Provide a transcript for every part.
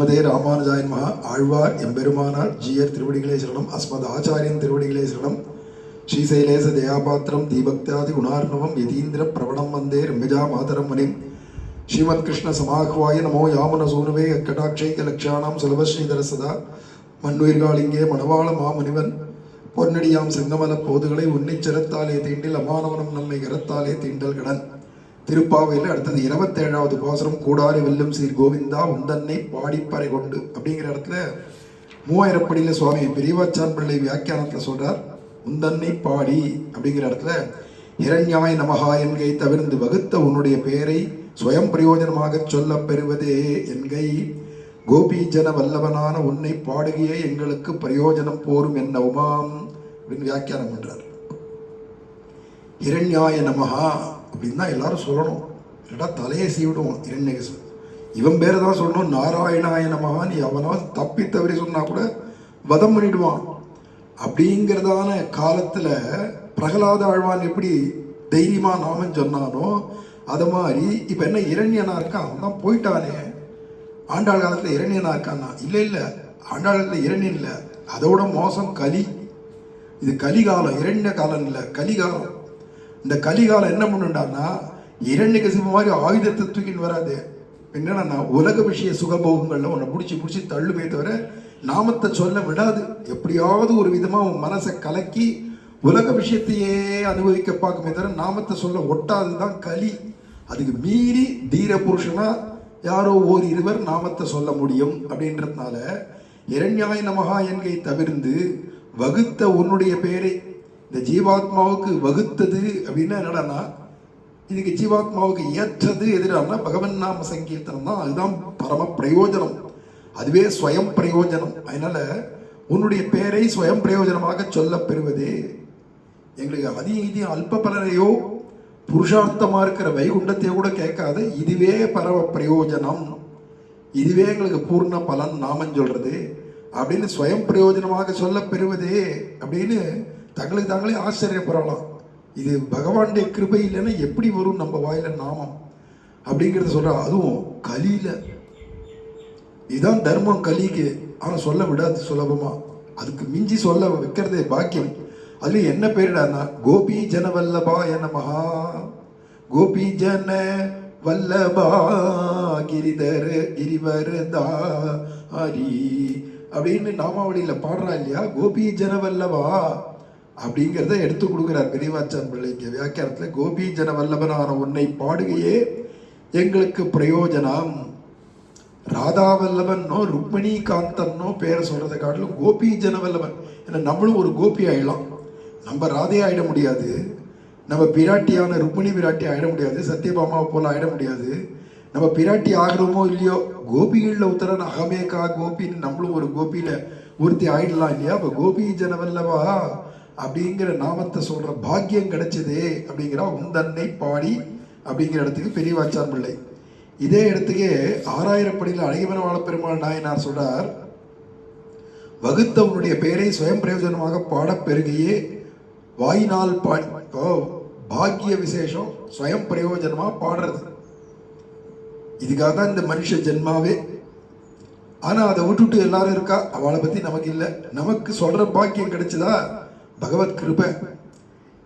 ராமானுஜாயன் மகா ஆழ்வார் எம்பெருமானார் ஜீயர் திருவடிகளே சரணம். அஸ்மத் ஆச்சாரியன் திருவடிகளே சரணம். ஸ்ரீசைலேச தயாபாத்திரம் தீபக்தியாதி குணார்ணவம் யதீந்திர பிரவணம் வந்தே ரம்யஜா மாதரம் முனிம் ஸ்ரீமத் கிருஷ்ண சமாஹ்வாய நமோ யாமன சூனுவே அக்கடாட்சைக லக்ஷாணாம் சுலபஸ்ரீதர சதா மண்ணுயிர்காளிங்கே மணவாள மாமுனிவன் பொன்னடியாம் செங்கமல போதுகளை உன்னிச்சரத்தாலே தீண்டில் அமானவனம் நம்மை கரத்தாலே தீண்டல் கடன். திருப்பாவையில் அடுத்தது 27வது பாசுரம். கூடாரி வெல்லும் சீர் கோவிந்தா உந்தன்னை பாடிப்பறை கொண்டு அப்படிங்கிற இடத்துல 3000 படியில் சுவாமி பெரியவாச்சான் பிள்ளை வியாக்கியானத்தில் சொல்றார். உந்தன்னை பாடி அப்படிங்கிற இடத்துல இரண்யாய் நமகா என்கை தவிர்ந்து வகுத்த உன்னுடைய பெயரை சுயம் பிரயோஜனமாக சொல்ல பெறுவதே என்கை கோபீஜன வல்லவனான உன்னை பாடுகையே எங்களுக்கு பிரயோஜனம் போரும் என்ன உமாம் அப்படின்னு வியாக்கியானம் பண்றார். இரண்யாய நமகா அப்படின்னு தான் எல்லாரும் சொல்லணும். இல்லைடா தலையை சீவிடுவோம். இரண்யகசு இவன் பேரை தான் சொல்லணும். நாராயணாய நமகான்னு எவனாவது தப்பி தவறி சொன்னா கூட வதம் பண்ணிடுவான். அப்படிங்கிறதான காலத்துல பிரகலாத ஆழ்வான் எப்படி தைரியமா நாமன் சொன்னானோ அது மாதிரி இப்ப என்ன இரண்யனா இருக்கான். அவன் தான் போயிட்டானே. ஆண்டாள் காலத்துல இரண்யனா இருக்கான்னா இல்லை ஆண்டாள் காலத்துல இரண்யன் இல்லை, அதோட மோசம் கலி. இது கலிகாலம், இரண்ய காலம் இல்லை, கலிகாலம். இந்த கலிகாலம் என்ன பண்ணுண்டான்னா இரண்யகசிபு மாதிரி ஆயுதத்தை தூக்கின்னு வராது. என்னன்னா உலக விஷய சுகபோகங்கள்ல உன்னை பிடிச்சி தள்ளுமே தவிர நாமத்தை சொல்ல விடாது. எப்படியாவது ஒரு விதமா உன் மனசை கலக்கி உலக விஷயத்தையே அனுபவிக்க பார்க்குமே தவிர நாமத்தை சொல்ல ஒட்டாதுதான் கலி. அதுக்கு மீறி தீர புருஷனா யாரோ ஓர் இருவர் நாமத்தை சொல்ல முடியும். அப்படின்றதுனால இரண்யாய நமகா என்கை தவிர்ந்து வகுத்த உன்னுடைய பெயரை இந்த ஜீவாத்மாவுக்கு வகுத்தது அப்படின்னா என்னடான்னா இதுக்கு ஜீவாத்மாவுக்கு ஏற்றது எதிரானா பகவன் நாம சங்கீர்த்தனம் தான். அதுதான் பரம பிரயோஜனம், அதுவே ஸ்வயம் பிரயோஜனம். அதனால உன்னுடைய பெயரை ஸ்வயம் பிரயோஜனமாக சொல்ல பெறுவதே எங்களுக்கு அதிகம் அல்ப பலனையோ புருஷார்த்தமா இருக்கிற வைகுண்டத்தையோ கூட கேட்காத இதுவே பரம பிரயோஜனம், இதுவே எங்களுக்கு பூர்ண பலன் நாமம் சொல்றது அப்படின்னு ஸ்வயம் பிரயோஜனமாக சொல்ல பெறுவதே அப்படின்னு தங்களுக்கு தாங்களே ஆச்சரியப்படலாம். இது பகவானுடைய கிருபை இல்லைன்னா எப்படி வரும் நம்ம வாயில நாமம் அப்படிங்கிறத சொல்ற. அதுவும் கலியில இதுதான் தர்மம் கலிக்கு. ஆனா சொல்ல விடாது சுலபமா. அதுக்கு மிஞ்சி சொல்ல வைக்கிறதே பாக்கியம். அதுல என்ன பேரிடான்னா கோபி ஜன வல்லபா நமஹா கோபி ஜன வல்லபா கிரிதர கிரிவரதா ஹரி அப்படின்னு நாமாவளியில பாடுறா இல்லையா. கோபி ஜன வல்லபா அப்படிங்கிறத எடுத்து கொடுக்கிறார் பெரியவாச்சான் பிள்ளைங்க வியாக்கியானத்துல. கோபி ஜன வல்லபனான உன்னை பாடுகையே எங்களுக்கு பிரயோஜனம். ராதா வல்லபன்னோ ருக்மிணி காந்தன்னோ பேரை சொல்றதை காட்டிலும் கோபி ஜன வல்லபன். ஏன்னா நம்மளும் ஒரு கோபி ஆயிடலாம். நம்ம ராதையா ஆயிட முடியாது, நம்ம பிராட்டியான ருக்மிணி பிராட்டி ஆயிட முடியாது, சத்யபாமாவை போல ஆயிட முடியாது. நம்ம பிராட்டி ஆகிறோமோ இல்லையோ கோபிகள்ல உத்தரன் அகமேகா கோபின்னு நம்மளும் ஒரு கோபியில ஒருத்தி ஆயிடலாம் இல்லையா. அப்ப கோபி ஜனவல்லவா அப்படிங்கிற நாமத்தை சொல்ற பாக்கியம் கிடைச்சதே அப்படிங்கிற உந்தன்னை பாடி அப்படிங்கிற இடத்துக்கு பெரியவாச்சான் பிள்ளை. இதே இடத்துக்கே 6000 படியில் அழகிமனவாள பெருமாள் நாயனார் சொல்றார். வகுத்தவனுடைய பெயரை சுயம் பிரயோஜனமாக பாட பெருகையே வாயினால் பாடி. பாக்கிய விசேஷம் சுயம் பிரயோஜனமா பாடுறது. இதுக்காக தான் இந்த மனுஷ ஜென்மாவே. ஆனா அதை விட்டுட்டு எல்லாரும் இருக்கா, அவளை பத்தி நமக்கு இல்லை. நமக்கு சொல்ற பாக்கியம் கிடைச்சதா பகவத் கிருபை.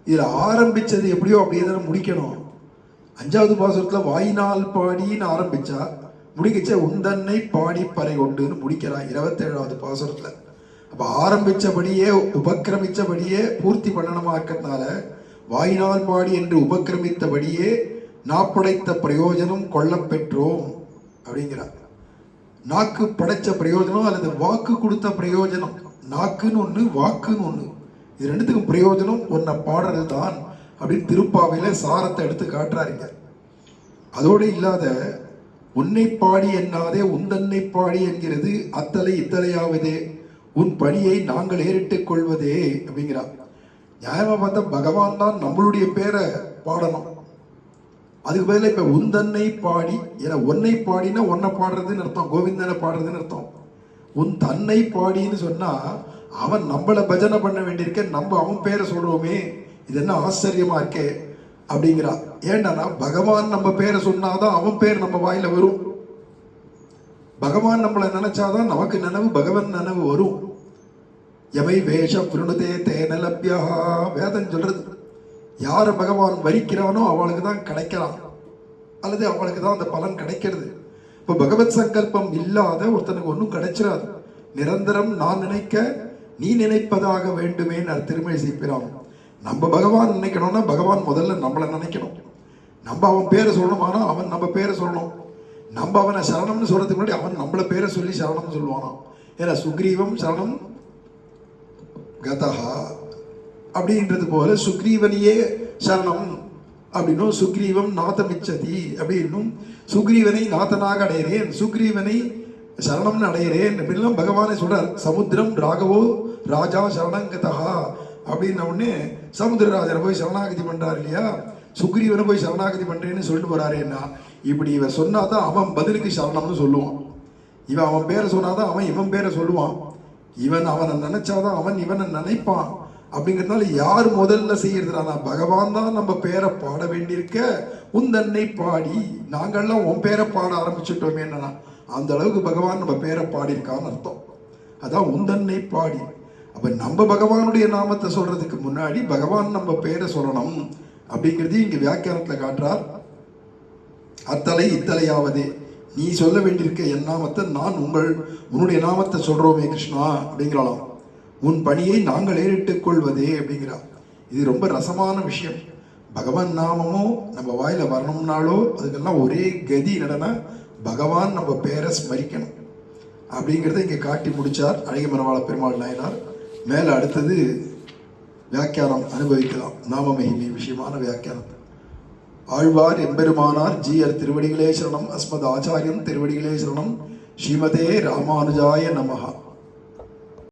இதுல ஆரம்பிச்சது எப்படியோ அப்படியே தானே முடிக்கணும். 5வது பாசுரத்துல வாயினால் பாடின்னு ஆரம்பிச்சா முடிக்கச்ச உந்தன்னை பாடி பறை கொண்டுன்னு முடிக்கிறான் 27வது பாசுரத்துல. அப்ப ஆரம்பிச்சபடியே உபக்கிரமிச்சபடியே பூர்த்தி பண்ணணுமா இருக்கிறதுனால வாயினால் பாடி என்று உபக்கிரமித்தபடியே நாப்படைத்த பிரயோஜனம் கொள்ள பெற்றோம் அப்படிங்கிறார். நாக்கு படைச்ச பிரயோஜனம் அல்லது வாக்கு கொடுத்த பிரயோஜனம். நாக்குன்னு ஒண்ணு, வாக்குன்னு ஒண்ணு. இது ரெண்டுத்துக்கும் பிரயோஜனம் ஒன்ன பாடுறது தான் அப்படின்னு திருப்பாவையில சாரத்தை எடுத்து காட்டுறாருங்க. அதோடு இல்லாத உன்னை பாடி என்னாதே உந்தன்னை பாடி என்கிறது அத்தலை இத்தலையாவதே உன் பணியை நாங்கள் ஏறிட்டுக் கொள்வதே அப்படிங்கிறார். நியாயமா பார்த்தா பகவான் தான் நம்மளுடைய பேரை பாடணும். அதுக்கு பதிலாக இப்ப உந்தன்னை பாடி, ஏன்னா ஒன்னை பாடினா ஒன்னை பாடுறதுன்னு அர்த்தம், கோவிந்தனை பாடுறதுன்னு அர்த்தம். உன் தன்னை பாடின்னு சொன்னா அவன் நம்மளை பஜனை பண்ண வேண்டியிருக்க, நம்ம அவன் பேரை சொல்றோமே, இது என்ன ஆச்சரியமா இருக்கே அப்படிங்கிறான். ஏன்னா பகவான் நம்ம பேரை சொன்னாதான் அவன் பேர் நம்ம வாயில வரும். பகவான் நம்மளை நினைச்சாதான் நமக்கு நினைவு, பகவன் நினைவு வரும். எவை வேஷ புருணதே தேன லப்யா, வேதம் சொல்றது. யார பகவான் வரிக்கிறானோ அவளுக்கு தான் கிடைக்கிறான், அல்லது அவளுக்கு தான் அந்த பலன் கிடைக்கிறது. இப்போ பகவத் சங்கல்பம் இல்லாத ஒருத்தனுக்கு ஒன்றும் கிடைச்சிடாது. நிரந்தரம் நான் நினைக்க நீ நினைப்பதாக வேண்டுமே திருமலை செய்கிறான். நம்ம பகவான் நினைக்கணும்னா பகவான் முதல்ல நம்மளை நினைக்கணும். நம்ம அவன் பேரை சொல்லணுமானா அவன் நம்ம பேரை சொல்லணும். நம்ம அவனை சரணம்னு சொல்றதுக்கு முன்னாடி அவன் நம்மள பேரை சொல்லி சரணம்னு சொல்லுவானா. ஏன்னா சுக்ரீவம் சரணம் கதஹா அப்படின்றது போல சுக்ரீவனையே சரணம் அப்படின்னும், சுக்ரீவம் நாதமிச்சதி அப்படின்னும், சுக்ரீவனை நாதனாக அடையிறேன், சுக்ரீவனை சரணம்னு அடையிறேன் அப்படின்லாம் பகவானே சொல்றார். சமுத்திரம் ராகவோ ராஜா சரணங்கதா அப்படின்ன உடனே சமுத்திரராஜனை போய் சரணாகதி பண்றாரு இல்லையா, சுக்ரீவனை போய் சரணாகதி பண்றேன்னு சொல்லிட்டு போறாருன்னா, இப்படி இவன் சொன்னாதான் அவன் பதிலுக்கு சரணம்னு சொல்லுவான். இவன் அவன் பேரை சொன்னாதான் அவன் இவன் பேரை சொல்லுவான். இவன் அவனை நினைச்சாதான் அவன் இவனை நினைப்பான். அப்படிங்கிறதுனால யார் முதல்ல செய்யறதுனா பகவான் தான் நம்ம பேரை பாட வேண்டியிருக்க. உந்தன்னை பாடி நாங்கள்லாம் உன் பேரை பாட ஆரம்பிச்சுட்டோமே, என்னன்னா அந்த அளவுக்கு பகவான் நம்ம பேரை பாடியிருக்கான்னு அர்த்தம். அதான் உந்தன்னை பாடி. அப்ப நம்ம பகவானுடைய நாமத்தை சொல்றதுக்கு முன்னாடி பகவான் நம்ம பேரை சொல்லணும் அப்படிங்கிறது இங்க வியாக்கியானத்துல காட்டுறார். அத்தலை இத்தலையாவதே, நீ சொல்ல வேண்டியிருக்க என் நாமத்தை நான் உன்னுடைய நாமத்தை சொல்றோமே கிருஷ்ணா அப்படிங்கிறாளாம். உன் பணியை நாங்கள் ஏறிட்டுக் கொள்வதே அப்படிங்கிறா. இது ரொம்ப ரசமான விஷயம். பகவான் நாமமும் நம்ம வாயில வரணும்னாலோ அதுக்கெல்லாம் ஒரே கதி நடன பகவான் நம்ம பேரை ஸ்மரிக்கணும் அப்படிங்கிறத இங்கே காட்டி முடிச்சார் அழகிய மரவாள பெருமாள் நாயனார். மேலே அடுத்தது வியாக்கியானம் அனுபவிக்கலாம். நாம மகிமை விஷயமான வியாக்கியானம். ஆழ்வார் எம்பெருமானார் ஜீயர் திருவடிகளே சரணம். அஸ்மத் ஆச்சாரியம் திருவடிகளே சரணம். ஸ்ரீமதே ராமானுஜாய நமஹா.